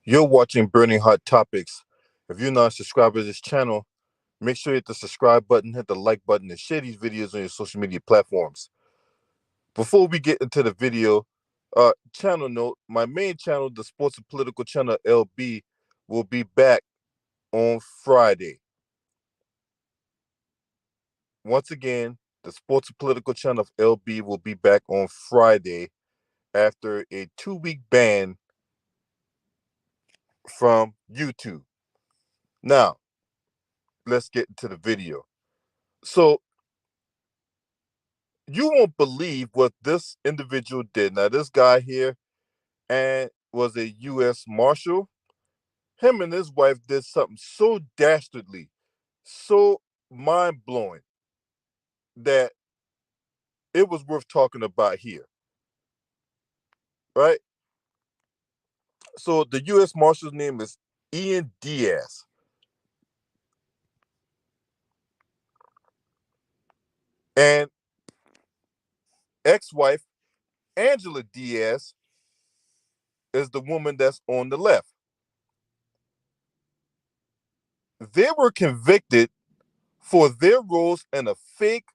You're watching Burning Hot Topics. If you're not a subscriber to this channel, make sure you hit the subscribe button, hit the like button, and share these videos on your social media platforms. Before we get into the video, channel note, my main channel, the Sports and Political Channel LB, will be back on Friday. Once again, the Sports and Political Channel of LB will be back on Friday after a 2-week ban from YouTube. Now, let's get into the video. So, you won't believe what this individual did. Now, this guy here and was a U.S. Marshal. Him and his wife did something so dastardly, so mind-blowing, that it was worth talking about here, right? So the U.S. Marshal's name is Ian Diaz. And ex-wife Angela Diaz is the woman that's on the left. They were convicted for their roles in a fake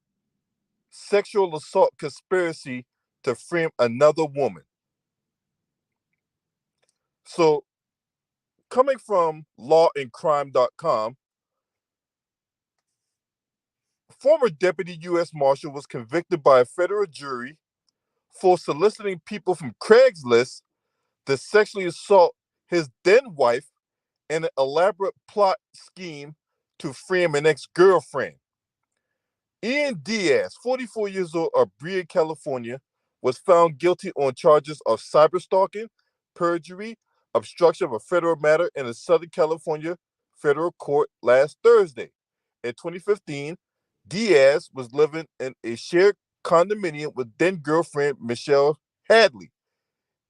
sexual assault conspiracy to frame another woman. So, coming from lawandcrime.com, former Deputy U.S. Marshal was convicted by a federal jury for soliciting people from Craigslist to sexually assault his then wife in an elaborate plot scheme to frame an ex-girlfriend. Ian Diaz, 44 years old of Brea, California, was found guilty on charges of cyberstalking, perjury, obstruction of a federal matter in a Southern California federal court last Thursday. In 2015, Diaz was living in a shared condominium with then-girlfriend Michelle Hadley.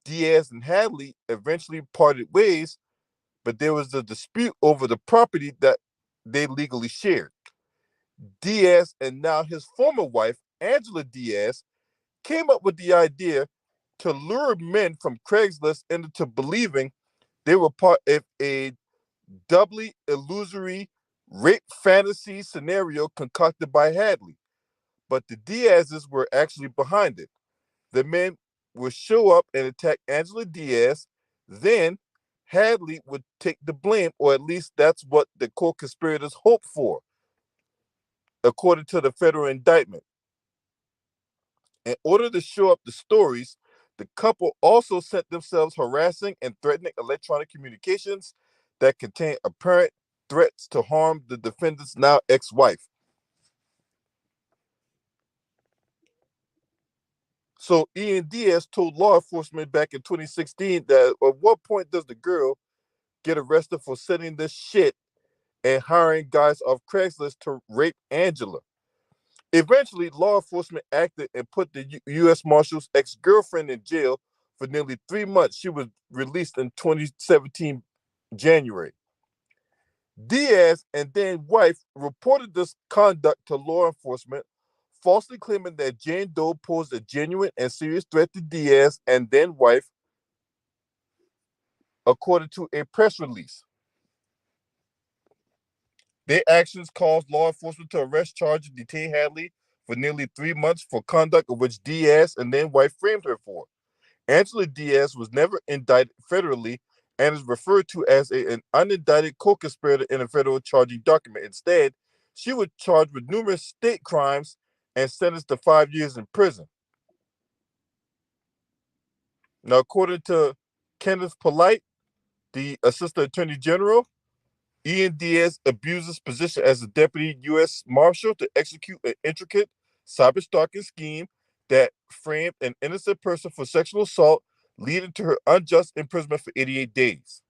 Diaz and Hadley eventually parted ways, but there was a dispute over the property that they legally shared. Diaz and now his former wife, Angela Diaz, came up with the idea to lure men from Craigslist into believing they were part of a doubly illusory rape fantasy scenario concocted by Hadley. But the Diazes were actually behind it. The men would show up and attack Angela Diaz, then Hadley would take the blame, or at least that's what the co-conspirators hoped for, according to the federal indictment. In order to show up the stories, the couple also sent themselves harassing and threatening electronic communications that contained apparent threats to harm the defendant's now ex-wife. So Ian Diaz told law enforcement back in 2016 that at what point does the girl get arrested for sending this shit and hiring guys off Craigslist to rape Angela? Eventually, law enforcement acted and put the U.S. Marshal's ex-girlfriend in jail for nearly 3 months. She was released in 2017 January. Diaz and then wife reported this conduct to law enforcement, falsely claiming that Jane Doe posed a genuine and serious threat to Diaz and then wife, according to a press release. Their actions caused law enforcement to arrest, charge, and detain Hadley for nearly 3 months for conduct of which Diaz and then wife framed her for. Angela Diaz was never indicted federally and is referred to as an unindicted co-conspirator in a federal charging document. Instead, she was charged with numerous state crimes and sentenced to 5 years in prison. Now, according to Kenneth Polite, the Assistant Attorney General, Ian Diaz abused his position as a deputy U.S. Marshal to execute an intricate cyber-stalking scheme that framed an innocent person for sexual assault, leading to her unjust imprisonment for 88 days.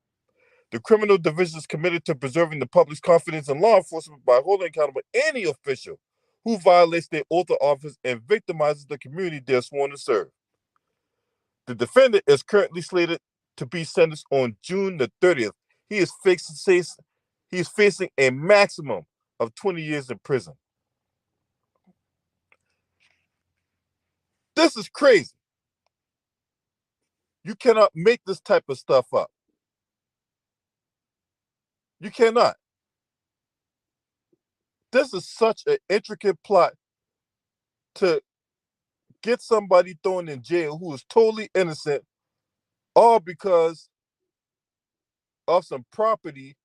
The criminal division is committed to preserving the public's confidence in law enforcement by holding accountable any official who violates their oath of office and victimizes the community they are sworn to serve. The defendant is currently slated to be sentenced on June the 30th. He is facing a maximum of 20 years in prison. This is crazy. You cannot make this type of stuff up. You cannot. This is such an intricate plot to get somebody thrown in jail who is totally innocent, all because of some property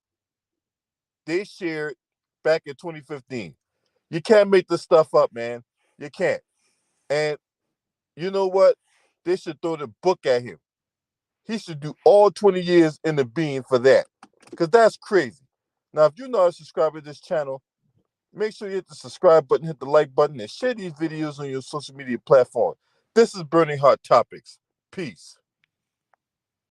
they shared back in 2015. You can't make this stuff up, man. You can't. And you know what? They should throw the book at him. He should do all 20 years in the bean for that. Because that's crazy. Now, if you're not a subscriber to this channel, make sure you hit the subscribe button, hit the like button, and share these videos on your social media platform. This is Burning Hot Topics. Peace.